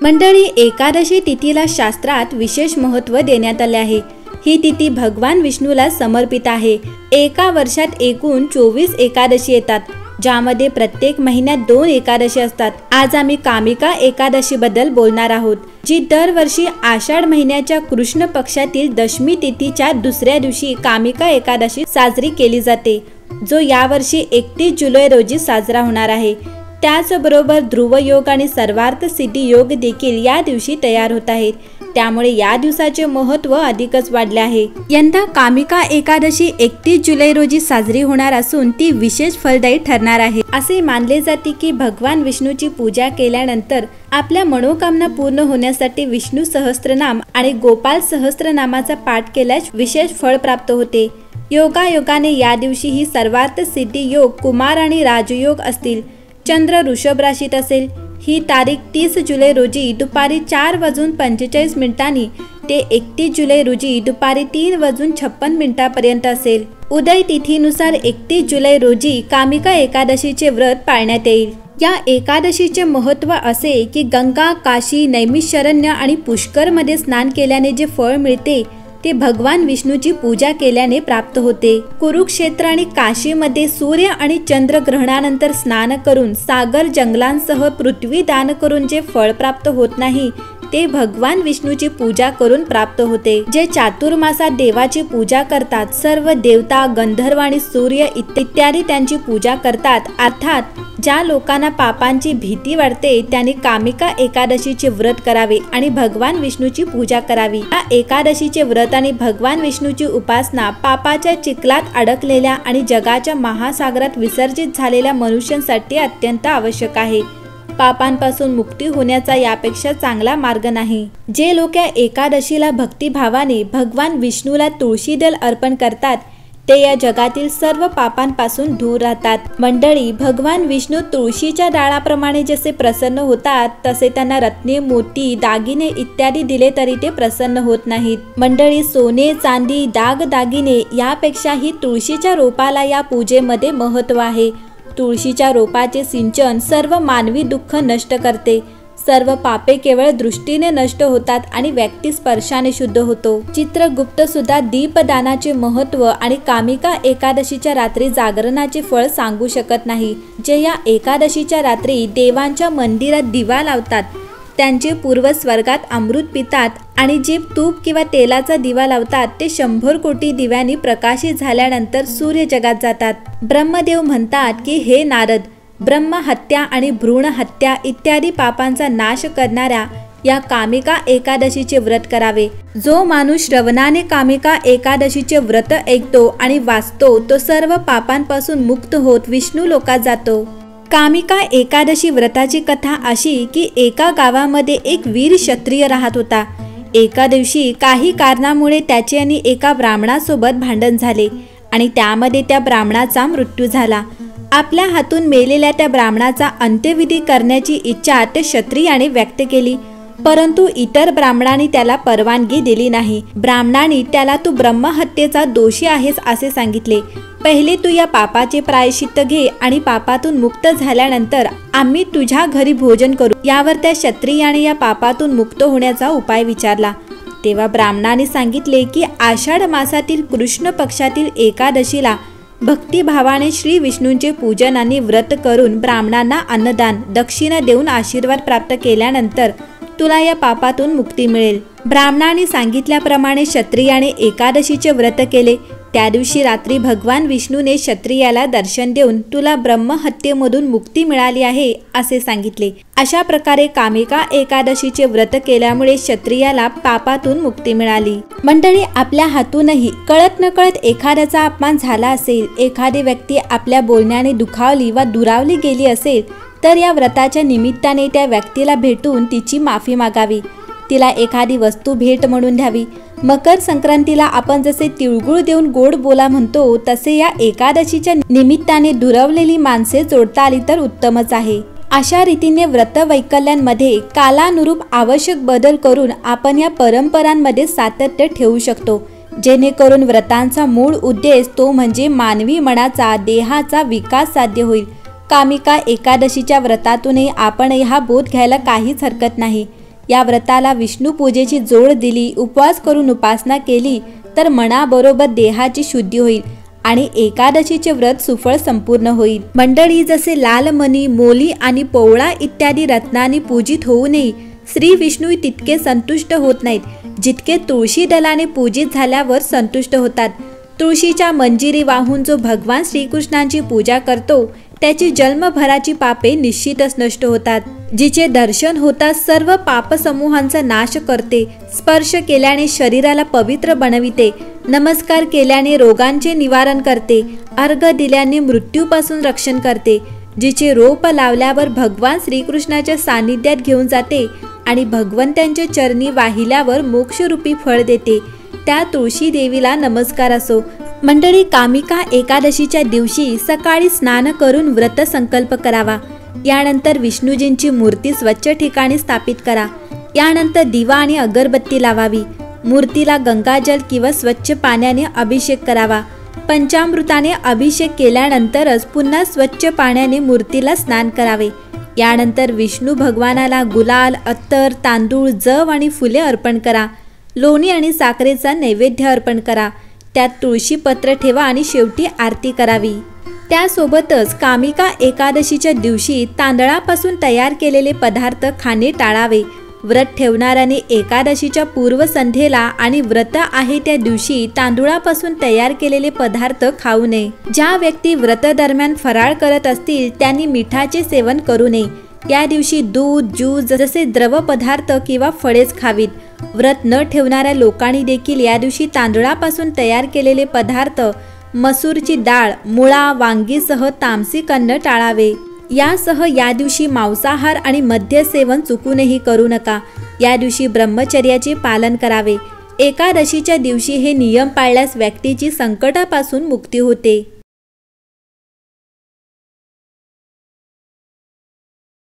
मंडळी, एकादशी तिथीला शास्त्रात विशेष महत्त्व देण्यात आले आहे। ही तिथी भगवान विष्णूला समर्पित आहे। एका वर्षात एकूण 24 एकादशी येतात, ज्यामध्ये प्रत्येक महिन्यात 2 एकादशी असतात। आज आम्ही कामिका एकादशी बद्दल बोलणार आहोत, जी दरवर्षी आषाढ महिन्याच्या कृष्ण पक्षातील दशमी तिथीच्या दुसऱ्या दिवशी कामिका एकादशी साजरी केली जाते, जो यावर्षी 31 जुलै रोजी साजरा होणार आहे। त्याचबरोबर ध्रुव योग आणि सर्वार्थ सिद्धी योग देखील या दिवशी तयार होत आहेत, त्यामुळे या दिवसाचे महत्त्व अधिकच वाढले आहे। यंदा कामिका एकादशी 31 जुलै रोजी साजरी होणार असून ती विशेष फलदायी ठरणार आहे। असे मानले जाते की भगवान विष्णूची पूजा केल्यानंतर आपल्या मनोकामना पूर्ण होण्यासाठी विष्णू सहस्त्रनाम आणि गोपाल सहस्त्रनामाचा पाठ केल्यास विशेष फळ प्राप्त होते। योगायोगाने या दिवशी ही सर्वार्थ सिद्धी योग कुमार आणि राजयोग असतील। चंद्र वृषभ राशीत असेल। ही तारीख 30 जुलै रोजी दुपारी 4:45 ते 31 जुलै रोजी दुपारी 3:56 पर्यंत असेल। उदय तिथीनुसार 31 जुलै रोजी कामिका एकादशीचे व्रत पाळण्यात येईल। या एकादशीचे महत्त्व असे की गंगा, काशी, नैमिषारण्य आणि पुष्कर मध्ये स्नान केल्याने जे फळ मिळते ते भगवान विष्णूची पूजा केल्याने प्राप्त होते। कुरुक्षेत्र आणि काशीमध्ये सूर्य आणि चंद्र ग्रहणानंतर स्नान करून सागर जंगलांसह पृथ्वी दान करून जे फळ प्राप्त होत नाही ते भगवान विष्णूची पूजा करून प्राप्त होते। जे चातुर्मासात देवाची पूजा करतात, सर्व देवता, गंधर्व आणि सूर्य इत्यादी त्यांची पूजा करतात। अर्थात ज्या लोकांना पापांची भीती वाटते त्यांनी कामिका एकादशीचे व्रत करावे आणि भगवान विष्णूची पूजा करावी। या एकादशीचे व्रत आणि भगवान विष्णूची उपासना पापाच्या चिखलात अडकलेल्या आणि जगाच्या महासागरात विसर्जित झालेल्या मनुष्यांसाठी अत्यंत आवश्यक आहे। पापांपासून मुक्ती होण्याचा यापेक्षा चांगला मार्ग नाही। जे लोक या एकादशीला भक्तिभावाने भगवान विष्णूला तुळशी दल अर्पण करतात ते या जगातील सर्व पापांपासून दूर राहतात। मंडळी, भगवान विष्णू तुळशीच्या डाळाप्रमाणे जसे प्रसन्न होतात तसे त्यांना रत्ने, मोती, दागिने इत्यादी दिले तरी ते प्रसन्न होत नाहीत। मंडळी, सोने, चांदी, दागिने यापेक्षाही तुळशीच्या रोपाला या पूजेमध्ये महत्त्व आहे। तुळशीच्या रोपाचे सिंचन सर्व मानवी दुःख नष्ट करते। सर्व पापे केवळ दृष्टीने नष्ट होतात आणि व्यक्ती स्पर्शाने शुद्ध होतो। चित्रगुप्त सुद्धा दीपदानाचे महत्त्व आणि कामिका एकादशीच्या रात्री जागरणाचे फळ सांगू शकत नाही। जे या एकादशीच्या रात्री देवांच्या मंदिरात दिवा लावतात त्यांचे पूर्व स्वर्गात अमृत पितात आणि जे तूप किंवा तेलाचा दिवा लावतात ते 100 कोटी दिव्यांनी प्रकाशित झाल्यानंतर सूर्य जगात जातात। ब्रह्मदेव म्हणतात की हे नारद, ब्रह्म हत्या आणि भ्रूण हत्या इत्यादी पापांचा नाश करणाऱ्या या कामिका एकादशीचे व्रत करावे। जो माणूस श्रवणाने कामिका एकादशीचे व्रत ऐकतो आणि वाचतो तो सर्व पापांपासून मुक्त होत विष्णू लोकात जातो। कामिका एकादशी व्रताची कथा अशी की एका गावामध्ये एक वीर क्षत्रिय राहत होता। एका दिवशी काही कारणामुळे त्याचे आणि एका ब्राह्मणासोबत भांडण झाले आणि त्यामध्ये त्या ब्राह्मणाचा मृत्यू झाला। आपल्या हातून मेलेल्या त्या ब्राह्मणाचा अंत्यविधी करण्याची इच्छा त्या क्षत्रियाने व्यक्त केली, परंतु इतर ब्राह्मणांनी त्याला परवानगी दिली नाही। ब्राह्मणांनी त्याला तू ब्रह्महत्येचा दोषी आहेस असे सांगितले। पहिले तू या पापाचे प्रायश्चित्त घे आणि पापातून मुक्त झाल्यानंतर आम्ही तुझ्या घरी भोजन करू। यावर त्या क्षत्रियाने या पापातून मुक्त होण्याचा उपाय विचारला। तेव्हा ब्राह्मणाने सांगितले की आषाढ मासातील कृष्ण पक्षातील एकादशीला भक्तिभावाने श्री विष्णूंचे पूजन आणि व्रत करून ब्राह्मणांना अन्नदान दक्षिणा देऊन आशीर्वाद प्राप्त केल्यानंतर तुला या पापातून मुक्ती मिळेल। ब्राह्मणाने सांगितल्याप्रमाणे क्षत्रियाने एकादशीचे व्रत केले। त्या दिवशी रात्री भगवान विष्णूने क्षत्रियाला दर्शन देऊन तुला ब्रह्महत्येमधून मुक्ती मिळाली आहे असे सांगितले। अशा प्रकारे कामिका एकादशीचे व्रत केल्यामुळे क्षत्रियाला पापातून मुक्ती मिळाली। मंडळी, आपल्या हातूनही कळत नकळत एखाद्याचा अपमान झाला असेल, एखादी व्यक्ती आपल्या बोलण्याने दुखावली वा दुरावली गेली असेल तर या व्रताच्या निमित्ताने त्या व्यक्तीला भेटून तिची माफी मागावी, तिला एखादी वस्तू भेट म्हणून द्यावी। मकर संक्रांतीला आपण जसे तिळगुळ देऊन गोड बोला म्हणतो तसे या एकादशीच्या निमित्ताने दुरावलेली माणसे जोडता आली तर उत्तमच आहे। अशा रीतीने व्रत वैकल्यांमध्ये कालानुरूप आवश्यक बदल करून आपण या परंपरांमध्ये सातत्य ठेवू शकतो, जेणेकरून व्रतांचा मूळ उद्देश तो म्हणजे मानवी मनाचा, देहाचा विकास साध्य होईल। कामिका एकादशीच्या व्रतातूनही आपण हा बोध घ्यायला काहीच हरकत नाही या व्रताला विष्णू पूजेची जोड दिली, उपवास करून उपासना केली तर मनाबरोबर देहाची शुद्धी होईल आणि एकादशीचे व्रत सुफळ संपूर्ण होईल। मंडळी, जसे लाल मणी, मोली आणि पोवळा इत्यादी रत्नांनी पूजित होऊ नये, श्री विष्णू तितके संतुष्ट होत नाहीत जितके तुळशी दलाने पूजित झाल्यावर संतुष्ट होतात। तुळशीच्या मंजिरी वाहून जो भगवान श्रीकृष्णांची पूजा करतो त्याची जन्मभराची पापे निश्चितच नष्ट होतात। जिचे दर्शन होताच सर्व पापसमूहांचा नाश करते, स्पर्श केल्याने शरीराला पवित्र बनविते, नमस्कार केल्याने रोगांचे निवारण करते, अर्घ दिल्याने मृत्यूपासून रक्षण करते, जिचे रोप लावल्यावर भगवान श्रीकृष्णाच्या सानिध्यात घेऊन जाते आणि भगवंतांच्या चरणी वाहिल्यावर मोक्षरूपी फळ देते, त्या तुळशी देवीला नमस्कार असो। मंडळी, कामिका एकादशीच्या दिवशी सकाळी स्नान करून व्रत संकल्प करावा। यानंतर विष्णूजींची मूर्ती स्वच्छ ठिकाणी स्थापित करा। यानंतर दिवा आणि अगरबत्ती लावावी। मूर्तीला गंगाजल किंवा स्वच्छ पाण्याने अभिषेक करावा। पंचामृताने अभिषेक केल्यानंतरच पुन्हा स्वच्छ पाण्याने मूर्तीला स्नान करावे। यानंतर विष्णू भगवानाला गुलाल, अत्तर, तांदूळ, जव आणि फुले अर्पण करा। लोणी आणि साखरेचा नैवेद्य अर्पण करा। त्यात तुळशी पत्र ठेवा आणि शेवटी आरती करावी। त्यासोबतच कामिका एकादशीच्या दिवशी तांदळापासून तयार केलेले पदार्थ खाणे टाळावे। व्रत ठेवणाऱ्याने एकादशीच्या पूर्वसंध्येला आणि व्रत आहे त्या दिवशी तांदूळापासून तयार केलेले पदार्थ खाऊ नये। ज्या व्यक्ती व्रत दरम्यान फराळ करत असतील त्यांनी मिठाचे सेवन करू नये। या दिवशी दूध, ज्यूस जसे द्रव पदार्थ किंवा फळेच खावीत। व्रत न ठेवणाऱ्या लोकांनी देखील या दिवशी तांदळापासून तयार केलेले पदार्थ, मसूरची डाळ, मुळा, वांगीसह तामसिक अन्न टाळावे। यासह या दिवशी मांसाहार आणि मद्य सेवन चुकूनही करू नका। या दिवशी ब्रह्मचर्याचे पालन करावे। एकादशीच्या दिवशी हे नियम पाळल्यास व्यक्तीची संकटापासून मुक्ती होते।